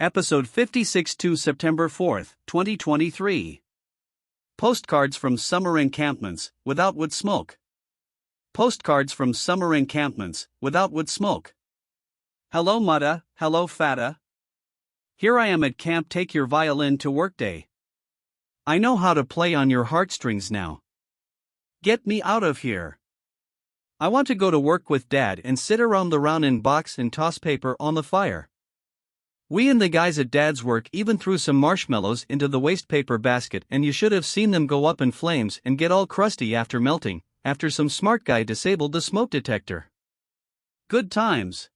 Episode 56 to September 4, 2023. Postcards from Summer Encampments, Without Wood Smoke. Postcards from Summer Encampments, Without Wood Smoke. Hello Mutta, hello Fata. Here I am at camp, take your violin to work day. I know how to play on your heartstrings now. Get me out of here. I want to go to work with Dad and sit around the round in box and toss paper on the fire. We and the guys at Dad's work even threw some marshmallows into the waste paper basket, and you should have seen them go up in flames and get all crusty after melting, after some smart guy disabled the smoke detector. Good times.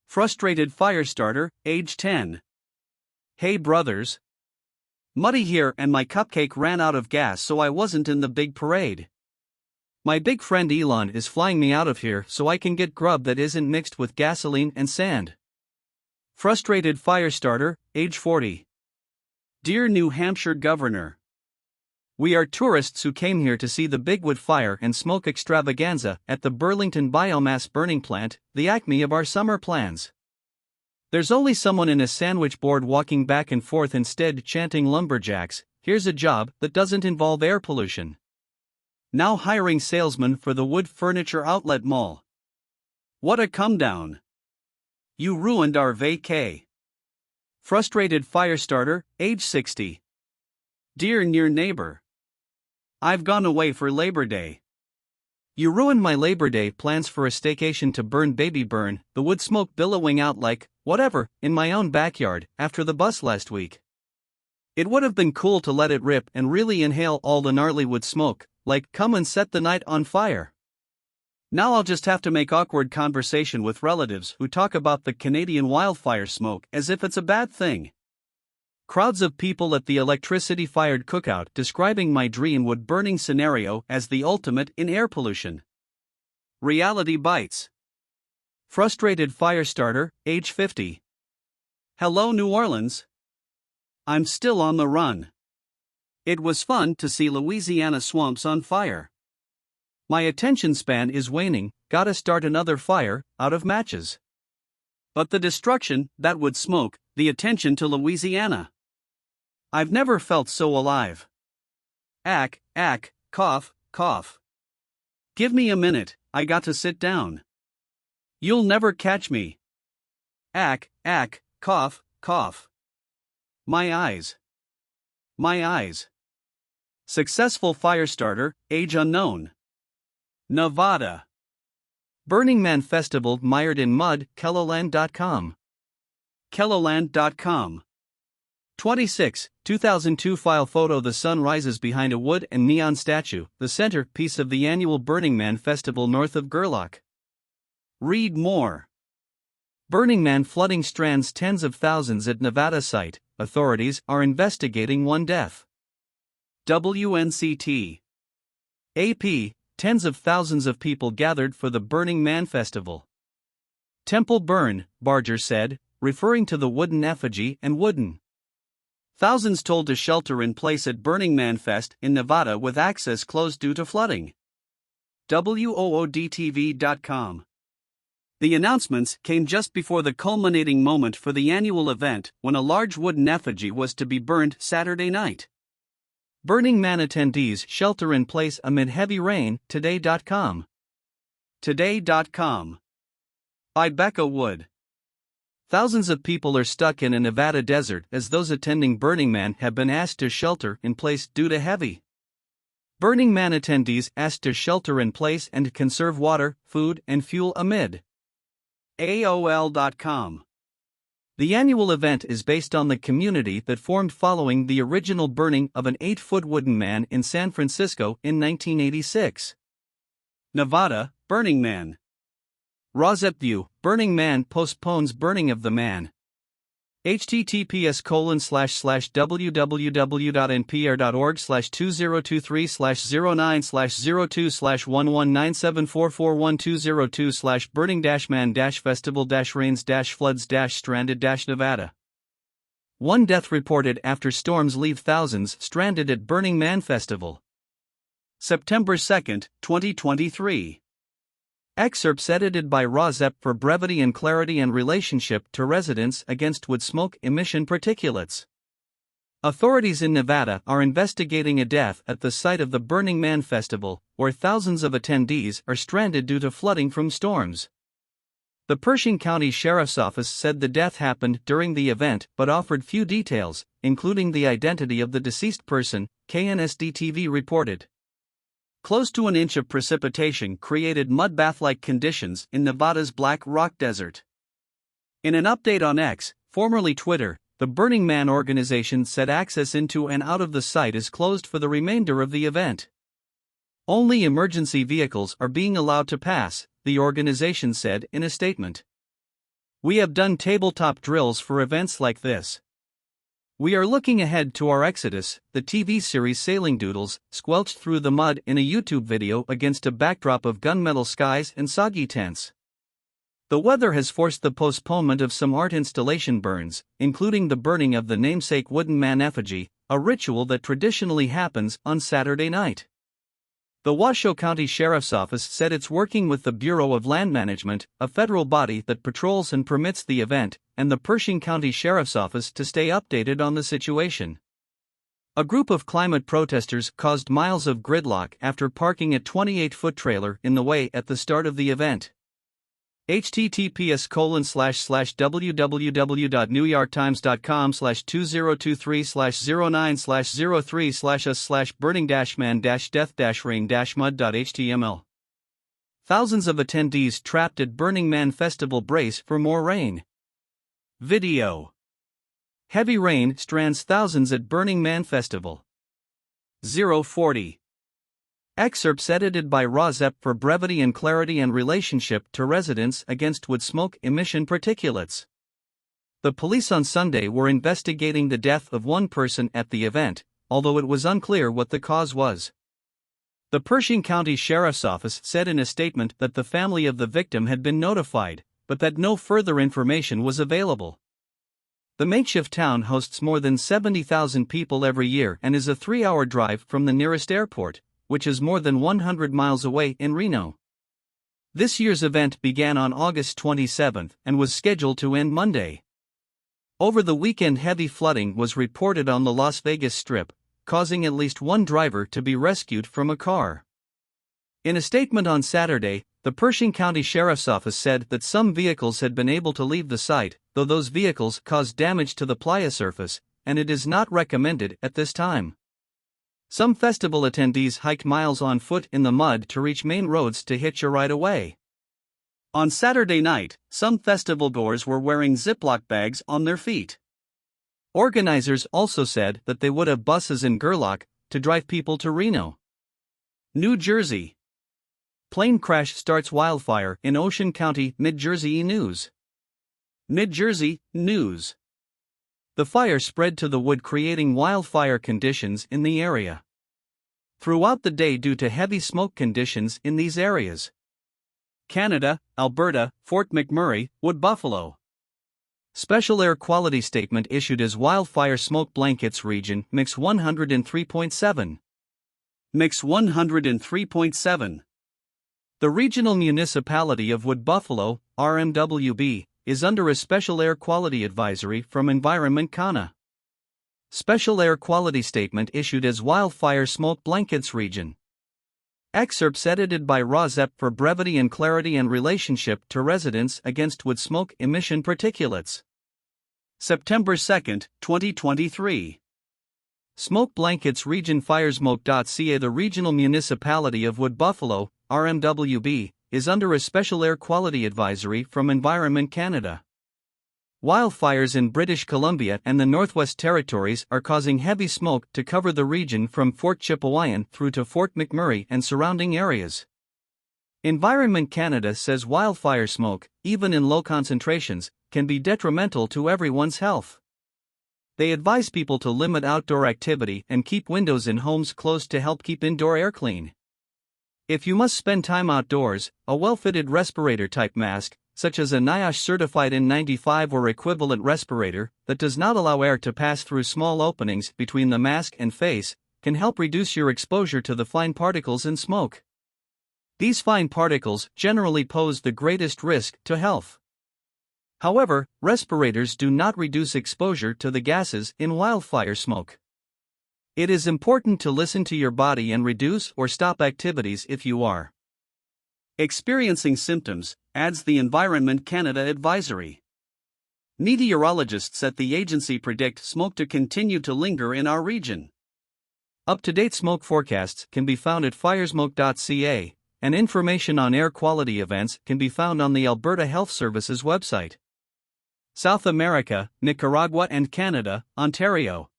Frustrated fire starter, age 10. Hey brothers. Muddy here, and my cupcake ran out of gas, so I wasn't in the big parade. My big friend Elon is flying me out of here so I can get grub that isn't mixed with gasoline and sand. Frustrated fire starter, age 40. Dear New Hampshire Governor. We are tourists who came here to see the big wood fire and smoke extravaganza at the Burlington Biomass Burning Plant, the acme of our summer plans. There's only someone in a sandwich board walking back and forth instead chanting lumberjacks. Here's a job that doesn't involve air pollution. Now hiring salesman for the wood furniture outlet mall. What a come down. You ruined our vacay. Frustrated fire starter, age 60. Dear near neighbor. I've gone away for Labor Day. You ruined my Labor Day plans for a staycation to burn baby burn, the wood smoke billowing out like, whatever, in my own backyard, after the bus last week. It would have been cool to let it rip and really inhale all the gnarly wood smoke, like come and set the night on fire. Now I'll just have to make awkward conversation with relatives who talk about the Canadian wildfire smoke as if it's a bad thing. Crowds of people at the electricity-fired cookout describing my dream wood burning scenario as the ultimate in air pollution. Reality bites. Frustrated fire starter, age 50. Hello New Orleans. I'm still on the run. It was fun to see Louisiana swamps on fire. My attention span is waning, gotta start another fire, out of matches. But the destruction, that would smoke, the attention to Louisiana. I've never felt so alive. Ack, cough, cough. Give me a minute, I got to sit down. You'll never catch me. Ack, cough, cough. My eyes. My eyes. Successful fire starter, age unknown. Nevada. Burning Man Festival mired in mud, Kelloland.com. Kelloland.com. 26, 2002 file photo. The sun rises behind a wood and neon statue, the centerpiece of the annual Burning Man Festival north of Gerlach. Read more. Burning Man flooding strands tens of thousands at Nevada site, authorities are investigating one death. WNCT. AP. Tens of thousands of people gathered for the Burning Man Festival. Temple burn, Barger said, referring to the wooden effigy and wooden. Thousands told to shelter in place at Burning Man Fest in Nevada with access closed due to flooding. WOODTV.com. The announcements came just before the culminating moment for the annual event when a large wooden effigy was to be burned Saturday night. Burning Man attendees shelter in place amid heavy rain, Today.com. Today.com. By Becca Wood. Thousands of people are stuck in a Nevada desert as those attending Burning Man have been asked to shelter in place due to heavy. Burning Man attendees asked to shelter in place and conserve water, food, and fuel amid. AOL.com. The annual event is based on the community that formed following the original burning of an 8-foot wooden man in San Francisco in 1986. Nevada, Burning Man. Rosette View, Burning Man postpones burning of the man. https://www.npr.org/2023/09/02/11974412022/burning-man-festival-rains-floods-stranded-nevada. One death reported after storms leave thousands stranded at Burning Man Festival. September 2, 2023. Excerpts edited by Rozep for brevity and clarity and relationship to residents against wood smoke emission particulates. Authorities in Nevada are investigating a death at the site of the Burning Man Festival, where thousands of attendees are stranded due to flooding from storms. The Pershing County Sheriff's Office said the death happened during the event but offered few details, including the identity of the deceased person, KNSD-TV reported. Close to an inch of precipitation created mudbath-like conditions in Nevada's Black Rock Desert. In an update on X, formerly Twitter, the Burning Man organization said access into and out of the site is closed for the remainder of the event. Only emergency vehicles are being allowed to pass, the organization said in a statement. We have done tabletop drills for events like this. We are looking ahead to our exodus, the TV series Sailing Doodles squelched through the mud in a YouTube video against a backdrop of gunmetal skies and soggy tents. The weather has forced the postponement of some art installation burns, including the burning of the namesake wooden man effigy, a ritual that traditionally happens on Saturday night. The Washoe County Sheriff's Office said it's working with the Bureau of Land Management, a federal body that patrols and permits the event, and the Pershing County Sheriff's Office to stay updated on the situation. A group of climate protesters caused miles of gridlock after parking a 28-foot trailer in the way at the start of the event. https://www.newyorktimes.com/2023/09/03/us/burning-man-death-ring-mud.html. Thousands of attendees trapped at Burning Man Festival brace for more rain. Video. Heavy rain strands thousands at Burning Man Festival. 040. Excerpts edited by Rozep for brevity and clarity and relationship to residents against wood smoke emission particulates. The police on Sunday were investigating the death of one person at the event, although it was unclear what the cause was. The Pershing County Sheriff's Office said in a statement that the family of the victim had been notified, but that no further information was available. The makeshift town hosts more than 70,000 people every year and is a 3-hour drive from the nearest airport, which is more than 100 miles away in Reno. This year's event began on August 27 and was scheduled to end Monday. Over the weekend, heavy flooding was reported on the Las Vegas Strip, causing at least one driver to be rescued from a car. In a statement on Saturday, the Pershing County Sheriff's Office said that some vehicles had been able to leave the site, though those vehicles caused damage to the playa surface, and it is not recommended at this time. Some festival attendees hiked miles on foot in the mud to reach main roads to hitch a ride away. On Saturday night, some festival goers were wearing Ziploc bags on their feet. Organizers also said that they would have buses in Gerlach to drive people to Reno. New Jersey. Plane crash starts wildfire in Ocean County, Mid-Jersey. News. Mid-Jersey News. The fire spread to the wood, creating wildfire conditions in the area throughout the day due to heavy smoke conditions in these areas. Canada, Alberta, Fort McMurray, Wood Buffalo. Special air quality statement issued as wildfire smoke blankets region mix 103.7. Mix 103.7. The regional municipality of Wood Buffalo, RMWB, is under a special air quality advisory from Environment Canada. Special air quality statement issued as wildfire smoke blankets region. Excerpts edited by Rozep for brevity and clarity and relationship to residents against wood smoke emission particulates. September 2, 2023. Smoke Blankets Region Firesmoke.ca. The regional municipality of Wood Buffalo, RMWB, is under a special air quality advisory from Environment Canada. Wildfires in British Columbia and the Northwest Territories are causing heavy smoke to cover the region from Fort Chipewyan through to Fort McMurray and surrounding areas. Environment Canada says wildfire smoke, even in low concentrations, can be detrimental to everyone's health. They advise people to limit outdoor activity and keep windows in homes closed to help keep indoor air clean. If you must spend time outdoors, a well-fitted respirator-type mask, such as a NIAID-certified N95 or equivalent respirator that does not allow air to pass through small openings between the mask and face, can help reduce your exposure to the fine particles in smoke. These fine particles generally pose the greatest risk to health. However, respirators do not reduce exposure to the gases in wildfire smoke. It is important to listen to your body and reduce or stop activities if you are experiencing symptoms, adds the Environment Canada advisory. Meteorologists at the agency predict smoke to continue to linger in our region. Up-to-date smoke forecasts can be found at firesmoke.ca, and information on air quality events can be found on the Alberta Health Services website. South America, Nicaragua and Canada, Ontario.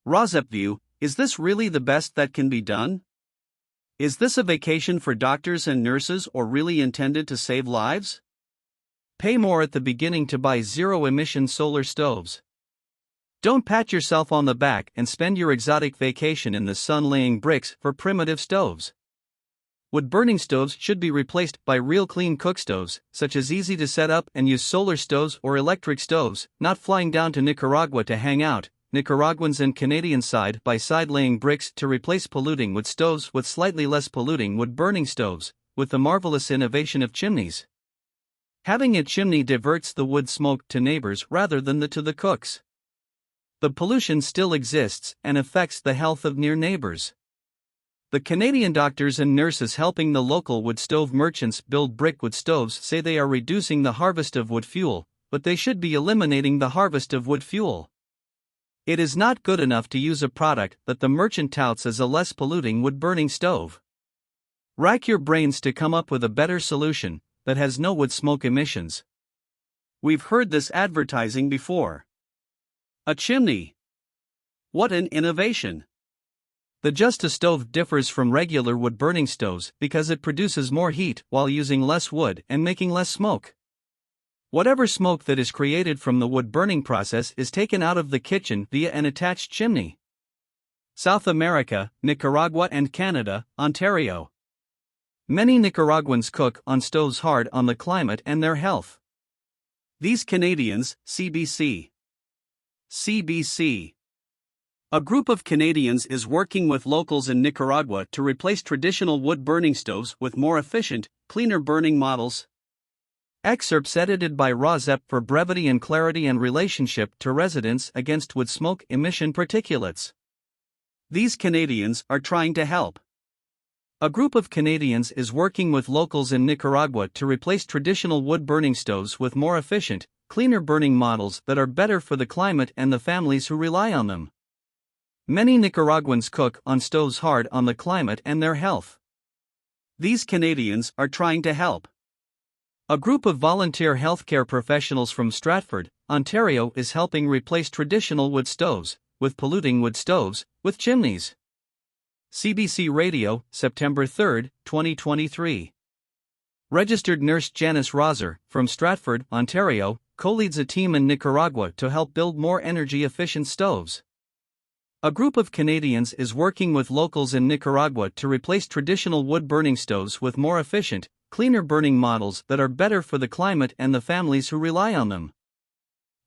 Rozepview, is this really the best that can be done? Is this a vacation for doctors and nurses or really intended to save lives? Pay more at the beginning to buy zero-emission solar stoves. Don't pat yourself on the back and spend your exotic vacation in the sun laying bricks for primitive stoves. Wood-burning stoves should be replaced by real clean cook stoves, such as easy to set up and use solar stoves or electric stoves, not flying down to Nicaragua to hang out, Nicaraguans and Canadians side by side laying bricks to replace polluting wood stoves with slightly less polluting wood-burning stoves, with the marvelous innovation of chimneys. Having a chimney diverts the wood smoke to neighbors rather than to the cooks. The pollution still exists and affects the health of near neighbors. The Canadian doctors and nurses helping the local wood stove merchants build brick wood stoves say they are reducing the harvest of wood fuel, but they should be eliminating the harvest of wood fuel. It is not good enough to use a product that the merchant touts as a less polluting wood-burning stove. Rack your brains to come up with a better solution that has no wood smoke emissions. We've heard this advertising before. A chimney. What an innovation! The Just a stove differs from regular wood-burning stoves because it produces more heat while using less wood and making less smoke. Whatever smoke that is created from the wood-burning process is taken out of the kitchen via an attached chimney. South America, Nicaragua and Canada, Ontario. Many Nicaraguans cook on stoves hard on the climate and their health. These Canadians, CBC. A group of Canadians is working with locals in Nicaragua to replace traditional wood-burning stoves with more efficient, cleaner burning models. Excerpts edited by Rozep for brevity and clarity and relationship to residents against wood smoke emission particulates. These Canadians are trying to help. A group of Canadians is working with locals in Nicaragua to replace traditional wood-burning stoves with more efficient, cleaner burning models that are better for the climate and the families who rely on them. Many Nicaraguans cook on stoves hard on the climate and their health. These Canadians are trying to help. A group of volunteer healthcare professionals from Stratford, Ontario is helping replace traditional wood stoves, with polluting wood stoves, with chimneys. CBC Radio, September 3, 2023. Registered nurse Jeanne Marrazzo, from Stratford, Ontario, co-leads a team in Nicaragua to help build more energy-efficient stoves. A group of Canadians is working with locals in Nicaragua to replace traditional wood-burning stoves with more efficient, cleaner burning models that are better for the climate and the families who rely on them.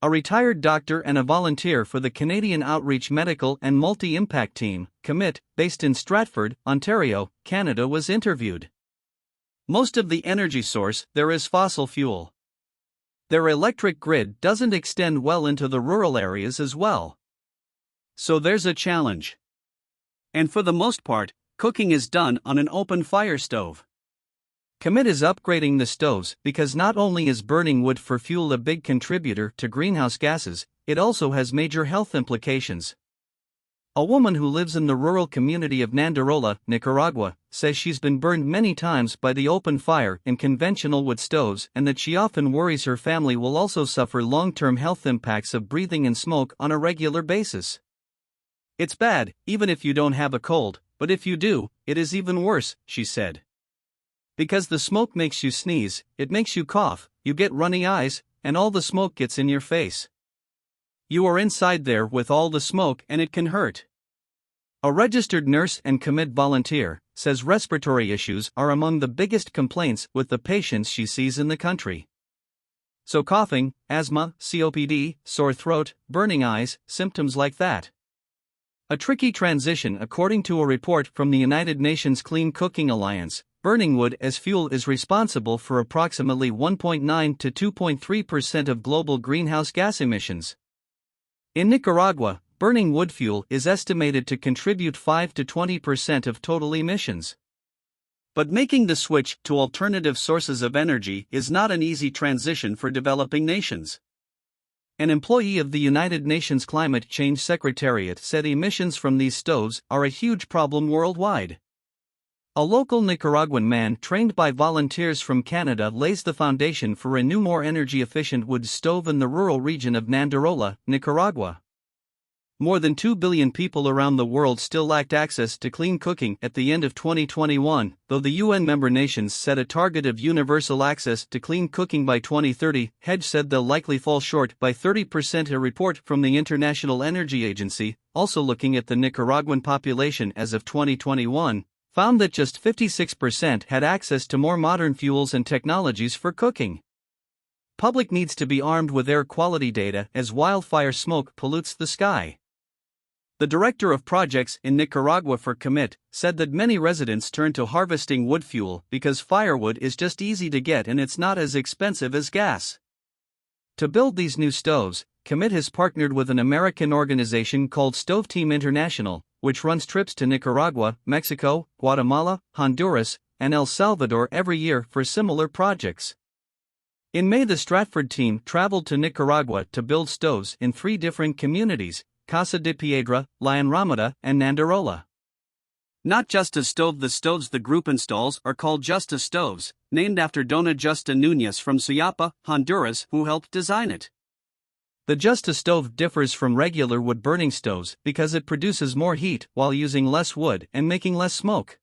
A retired doctor and a volunteer for the Canadian Outreach Medical and Multi-Impact Team, COMMIT, based in Stratford, Ontario, Canada was interviewed. Most of the energy source there is fossil fuel. Their electric grid doesn't extend well into the rural areas as well. So there's a challenge. And for the most part, cooking is done on an open fire stove. COMMIT is upgrading the stoves because not only is burning wood for fuel a big contributor to greenhouse gases, it also has major health implications. A woman who lives in the rural community of Nandarola, Nicaragua, says she's been burned many times by the open fire in conventional wood stoves and that she often worries her family will also suffer long-term health impacts of breathing in smoke on a regular basis. It's bad, even if you don't have a cold, but if you do, it is even worse, she said. Because the smoke makes you sneeze, it makes you cough, you get runny eyes, and all the smoke gets in your face. You are inside there with all the smoke and it can hurt. A registered nurse and COMMIT volunteer says respiratory issues are among the biggest complaints with the patients she sees in the country. So coughing, asthma, COPD, sore throat, burning eyes, symptoms like that. A tricky transition according to a report from the United Nations Clean Cooking Alliance. burning wood as fuel is responsible for approximately 1.9 to 2.3% of global greenhouse gas emissions. In Nicaragua, burning wood fuel is estimated to contribute 5 to 20% of total emissions. But making the switch to alternative sources of energy is not an easy transition for developing nations. An employee of the United Nations Climate Change Secretariat said emissions from these stoves are a huge problem worldwide. A local Nicaraguan man trained by volunteers from Canada lays the foundation for a new, more energy-efficient wood stove in the rural region of Nandarola, Nicaragua. More than 2 billion people around the world still lacked access to clean cooking at the end of 2021, though the UN member nations set a target of universal access to clean cooking by 2030. Hedge said they'll likely fall short by 30%. A report from the International Energy Agency, also looking at the Nicaraguan population as of 2021, found that just 56% had access to more modern fuels and technologies for cooking. Public needs to be armed with air quality data as wildfire smoke pollutes the sky. The director of projects in Nicaragua for Commit said that many residents turn to harvesting wood fuel because firewood is just easy to get and it's not as expensive as gas. To build these new stoves, Commit has partnered with an American organization called Stove Team International, which runs trips to Nicaragua, Mexico, Guatemala, Honduras, and El Salvador every year for similar projects. In May, the Stratford team traveled to Nicaragua to build stoves in 3 different communities: Casa de Piedra, Lion Ramada, and Nandarola. Not just a stove. The stoves the group installs are called Justa stoves, named after Dona Justa Núñez from Suyapa, Honduras, who helped design it. The Justa stove differs from regular wood-burning stoves because it produces more heat while using less wood and making less smoke.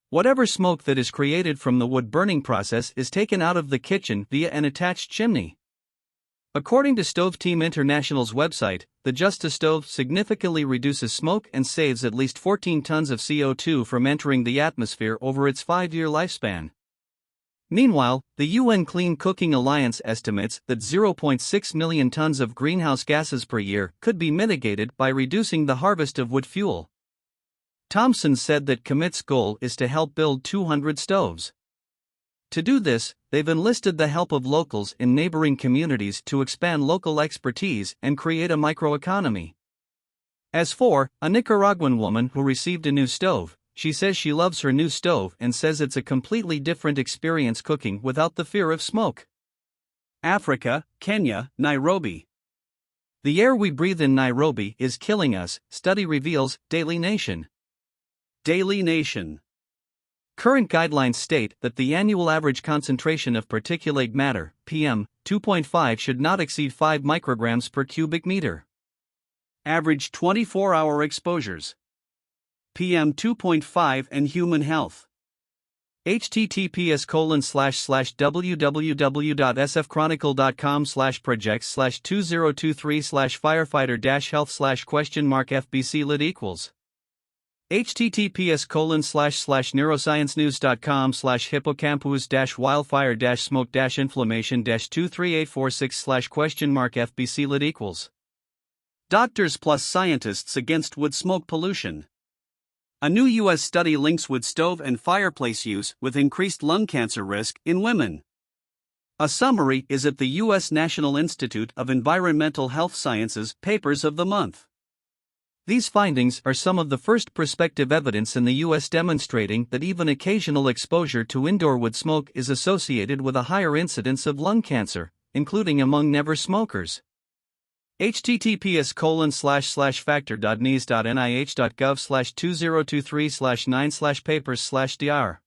Whatever smoke that is created from the wood-burning process is taken out of the kitchen via an attached chimney. According to Stove Team International's website, the Justa stove significantly reduces smoke and saves at least 14 tons of CO2 from entering the atmosphere over its 5-year lifespan. Meanwhile, the UN Clean Cooking Alliance estimates that 0.6 million tons of greenhouse gases per year could be mitigated by reducing the harvest of wood fuel. Thompson said that Commit's goal is to help build 200 stoves. To do this, they've enlisted the help of locals in neighboring communities to expand local expertise and create a microeconomy. As for a Nicaraguan woman who received a new stove, she says she loves her new stove and says it's a completely different experience cooking without the fear of smoke. Africa, Kenya, Nairobi. The air we breathe in Nairobi is killing us, study reveals, Daily Nation. Daily Nation. Current guidelines state that the annual average concentration of particulate matter, PM 2.5, should not exceed 5 micrograms per cubic meter. Average 24-hour exposures. PM 2.5 and human health. https://www.sfchronicle.com/projects/2023/firefighter-health/?FBC lit = https://hippocampus-wildfire-smoke-inflammation-23846/?FBC lit = Doctors plus scientists against wood smoke pollution. A new U.S. study links wood stove and fireplace use with increased lung cancer risk in women. A summary is at the U.S. National Institute of Environmental Health Sciences Papers of the Month. These findings are some of the first prospective evidence in the U.S. demonstrating that even occasional exposure to indoor wood smoke is associated with a higher incidence of lung cancer, including among never smokers. https://factor.nis.nih.gov/2023/9/papers/dr.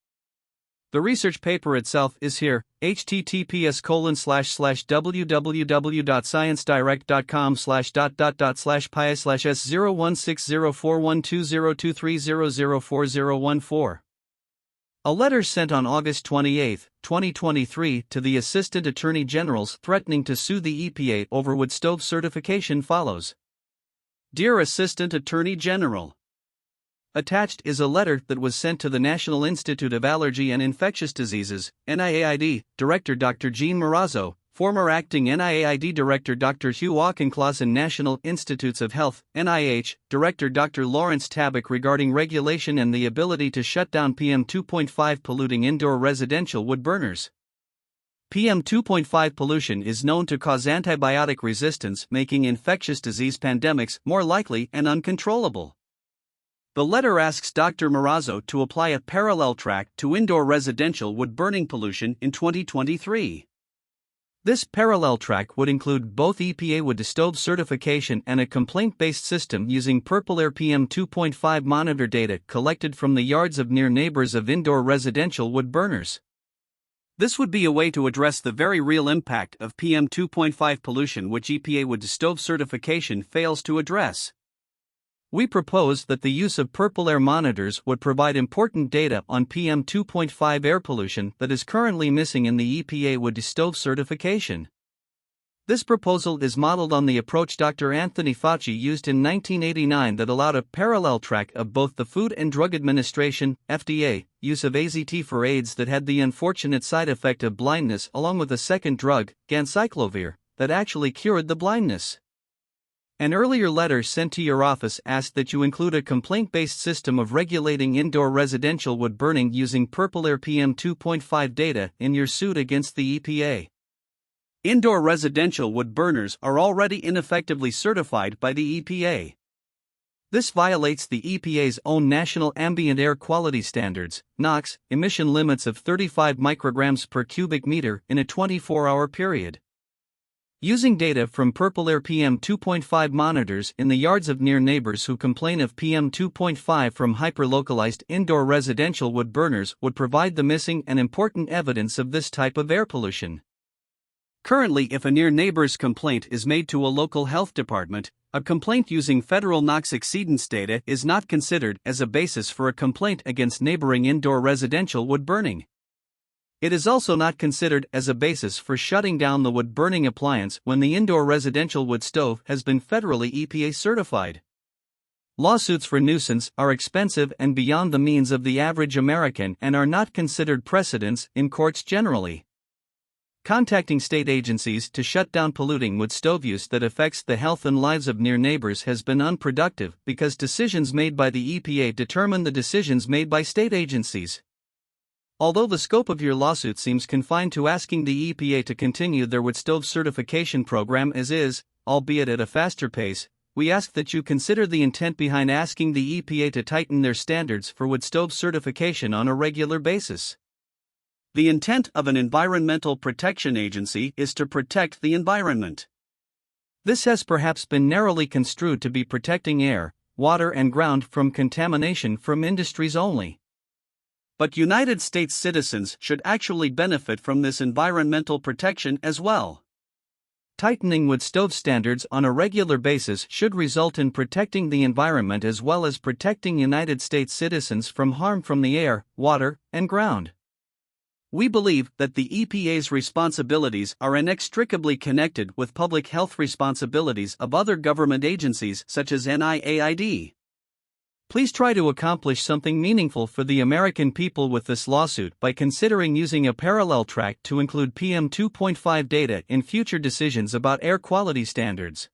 The research paper itself is here, https://www.science-direct.com/pi/s0160412023004014. A letter sent on August 28, 2023 to the Assistant Attorney Generals threatening to sue the EPA over wood stove certification follows. Dear Assistant Attorney General, attached is a letter that was sent to the National Institute of Allergy and Infectious Diseases, NIAID, Director Dr. Jeanne Marrazzo, former acting NIAID Director Dr. Hugh Auchincloss and National Institutes of Health (NIH) Director Dr. Lawrence Tabak regarding regulation and the ability to shut down PM 2.5 polluting indoor residential wood burners. PM 2.5 pollution is known to cause antibiotic resistance, making infectious disease pandemics more likely and uncontrollable. The letter asks Dr. Marrazzo to apply a parallel track to indoor residential wood burning pollution in 2023. This parallel track would include both EPA wood stove certification and a complaint-based system using Purple Air PM 2.5 monitor data collected from the yards of near neighbors of indoor residential wood burners. This would be a way to address the very real impact of PM 2.5 pollution which EPA wood stove certification fails to address. We propose that the use of Purple Air monitors would provide important data on PM 2.5 air pollution that is currently missing in the EPA wood stove certification. This proposal is modeled on the approach Dr. Anthony Fauci used in 1989 that allowed a parallel track of both the Food and Drug Administration (FDA) use of AZT for AIDS that had the unfortunate side effect of blindness, along with a second drug, ganciclovir, that actually cured the blindness. An earlier letter sent to your office asked that you include a complaint-based system of regulating indoor residential wood burning using Purple Air PM 2.5 data in your suit against the EPA. Indoor residential wood burners are already ineffectively certified by the EPA. This violates the EPA's own National Ambient Air Quality Standards (NOx) emission limits of 35 micrograms per cubic meter in a 24-hour period. Using data from Purple Air PM 2.5 monitors in the yards of near neighbors who complain of PM 2.5 from hyperlocalized indoor residential wood burners would provide the missing and important evidence of this type of air pollution. Currently, if a near neighbor's complaint is made to a local health department, a complaint using federal NOx exceedance data is not considered as a basis for a complaint against neighboring indoor residential wood burning. It is also not considered as a basis for shutting down the wood burning appliance when the indoor residential wood stove has been federally EPA certified. Lawsuits for nuisance are expensive and beyond the means of the average American and are not considered precedents in courts generally. Contacting state agencies to shut down polluting wood stove use that affects the health and lives of near neighbors has been unproductive because decisions made by the EPA determine the decisions made by state agencies. Although the scope of your lawsuit seems confined to asking the EPA to continue their wood stove certification program as is, albeit at a faster pace, we ask that you consider the intent behind asking the EPA to tighten their standards for wood stove certification on a regular basis. The intent of an environmental protection agency is to protect the environment. This has perhaps been narrowly construed to be protecting air, water, and ground from contamination from industries only. But United States citizens should actually benefit from this environmental protection as well. Tightening wood stove standards on a regular basis should result in protecting the environment as well as protecting United States citizens from harm from the air, water, and ground. We believe that the EPA's responsibilities are inextricably connected with public health responsibilities of other government agencies such as NIAID. Please try to accomplish something meaningful for the American people with this lawsuit by considering using a parallel track to include PM 2.5 data in future decisions about air quality standards.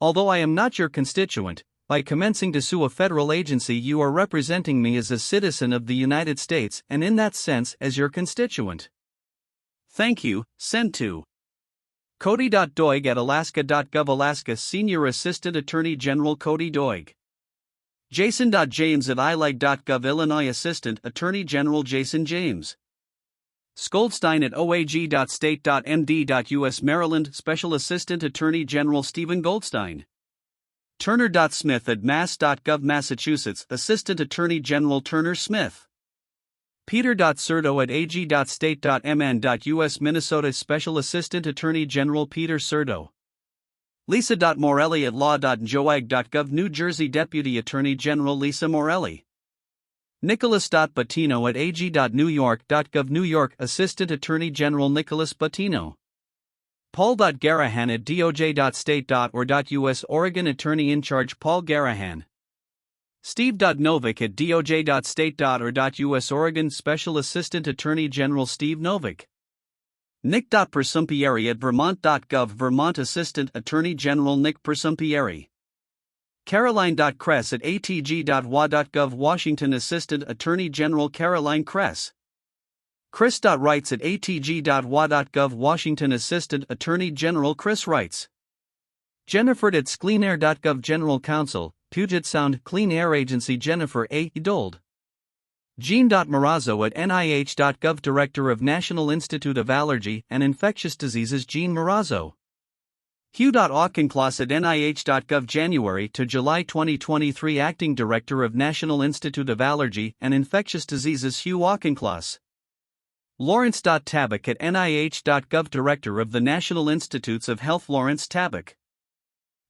Although I am not your constituent, by commencing to sue a federal agency you are representing me as a citizen of the United States and in that sense as your constituent. Thank you. Sent to Cody.Doig@alaska.gov Alaska Senior Assistant Attorney General Cody Doig. Jason.James@ilag.gov Illinois Assistant Attorney General Jason James. Goldstein@oag.state.md.us Maryland Special Assistant Attorney General Stephen Goldstein. Turner.Smith@mass.gov Massachusetts Assistant Attorney General Turner Smith. Peter.Serdo@ag.state.mn.us Minnesota Special Assistant Attorney General Peter Serdo. Lisa.Morelli@law.njoag.gov New Jersey Deputy Attorney General Lisa Morelli. Nicholas.Bottino@ag.newyork.gov New York Assistant Attorney General Nicholas Bottino. Paul.Garahan@doj.state.or.us Oregon Attorney in Charge Paul Garahan. Steve.Novick@doj.state.or.us Oregon Special Assistant Attorney General Steve Novick. Nick Persumpieri at Vermont.gov. Vermont Assistant Attorney General Nick Persumpieri. Caroline Kress at atg.wa.gov. Washington Assistant Attorney General Caroline Kress. Chris Wrights at atg.wa.gov. Washington Assistant Attorney General Chris Wrights. Jennifer at cleanair.gov. General Counsel, Puget Sound Clean Air Agency. Jennifer A. Dold. Jeanne Marrazzo at NIH.gov. Director of National Institute of Allergy and Infectious Diseases. Jeanne Marrazzo. Hugh. Auchincloss at NIH.gov. January to July 2023 Acting Director of National Institute of Allergy and Infectious Diseases. Hugh Auchincloss. Lawrence. Tabak at NIH.gov. Director of the National Institutes of Health. Lawrence Tabak.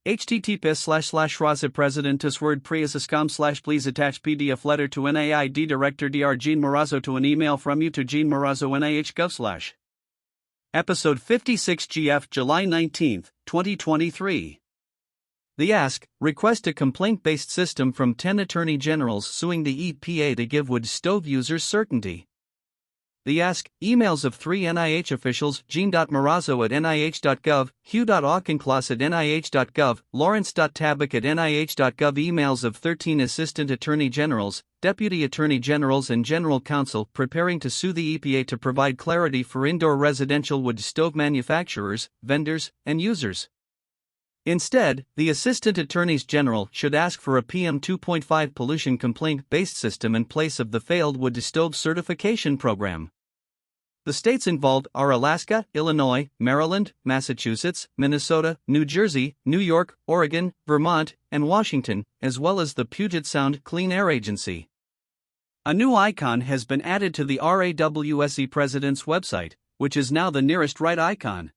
https://razipresident.wordpress.com/ please attach PDF letter to NIAID Director Dr. Jeanne Marrazzo to an email from you to Jeanne Marrazzo NIH.gov/. Episode 56 GF July 19, 2023. The Ask, request a complaint-based system from 10 attorney generals suing the EPA to give wood stove users certainty. The Ask, emails of 3 NIH officials, Jeanne Marrazzo at NIH.gov, Hugh. Auchincloss at NIH.gov, Lawrence. Tabak at NIH.gov. Emails of 13 Assistant Attorney Generals, Deputy Attorney Generals and General Counsel preparing to sue the EPA to provide clarity for indoor residential wood stove manufacturers, vendors, and users. Instead, the Assistant Attorneys General should ask for a PM 2.5 pollution complaint-based system in place of the failed wood stove certification program. The states involved are Alaska, Illinois, Maryland, Massachusetts, Minnesota, New Jersey, New York, Oregon, Vermont, and Washington, as well as the Puget Sound Clean Air Agency. A new icon has been added to the RAWSE President's website, which is now the nearest right icon.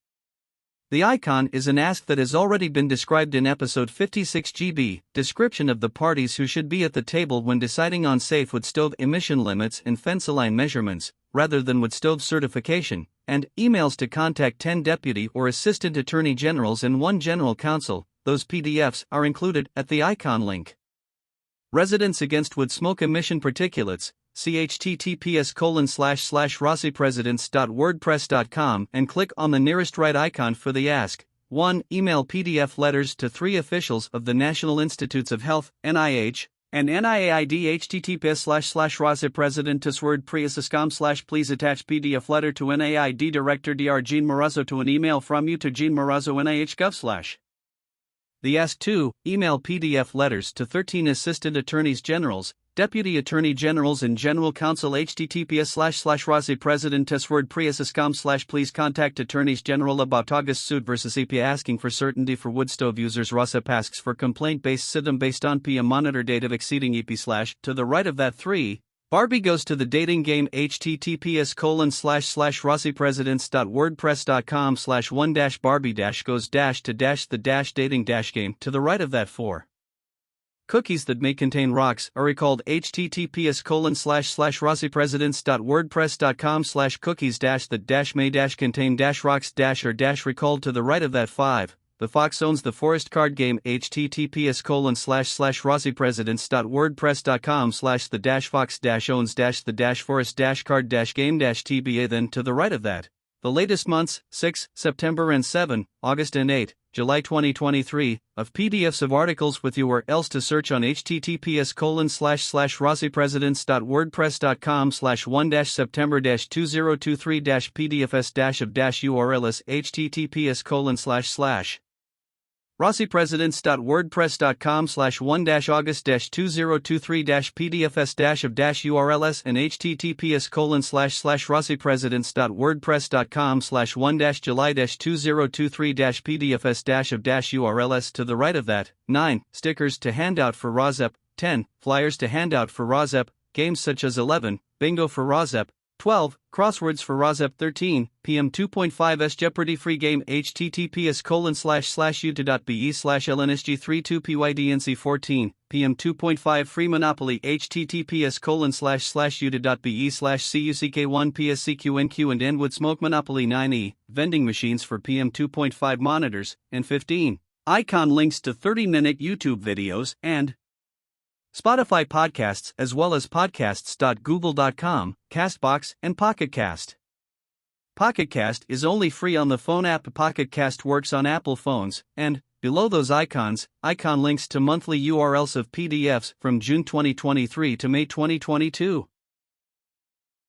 The icon is an ask that has already been described in episode 56 GB, description of the parties who should be at the table when deciding on safe wood stove emission limits and fence line measurements, rather than wood stove certification, and emails to contact 10 deputy or assistant attorney generals and 1 general counsel. Those PDFs are included at the icon link. Residents Against Wood Smoke Emission Particulates, https://razipresidents.wordpress.com and click on the nearest right icon for the Ask. 1. Email PDF letters to 3 officials of the National Institutes of Health, NIH, and NIAID. https://razipresident.wordpress.com/ please attach PDF letter to NIAID Director Dr. Jeanne Marrazzo to an email from you to Jeanne Marrazzo NIH.gov/. The Ask 2. Email PDF letters to 13 Assistant Attorneys Generals, Deputy Attorney Generals and General Counsel. https://razipresident.wordpress.com/ please contact Attorneys General about August suit versus EPA asking for certainty for wood stove users. RAZIP asks for complaint-based system based on PM monitor data exceeding EP/. To the right of that 3. Barbie goes to the dating game. https://razipresidents.wordpress.com/1-Barbie-goes-to-the-dating-game. To the right of that 4. Cookies that may contain rocks are recalled. https://razipresidents.wordpress.com/cookies-that-may-contain-rocks-or-recalled. To the right of that 5. The Fox owns the forest card game. https://razipresidents.wordpress.com/the-fox-owns-the-forest-card-game-tba. Then to the right of that, the latest months, 6 September and 7 August and 8 July 2023, of PDFs of articles with URLs to search on https://razipresidents.wordpress.com/1-September-2023-PDFs-of-URLs https:// razipresidents.wordpress.com/1-August-2023-PDFs-of-URLs and https://razipresidents.wordpress.com/1-July-2023-PDFs-of-URLs. To the right of that, 9. Stickers to hand out for RAZEP, 10. Flyers to hand out for RAZEP, games such as 11. Bingo for RAZEP, 12. Crosswords for RAZEP, 13. PM 2.5's Jeopardy free game. https://u.be/lnsg32pydnc 14. PM 2.5 free Monopoly. https://u.be/cuck1pscqnq and Nwood Smoke Monopoly 9e. Vending machines for PM 2.5 monitors. And 15. Icon links to 30-minute YouTube videos and Spotify podcasts as well as podcasts.google.com, Castbox, and Pocket Cast. Pocket Cast is only free on the phone app. Pocket Cast works on Apple phones, and, below those icon links to monthly URLs of PDFs from June 2023 to May 2022.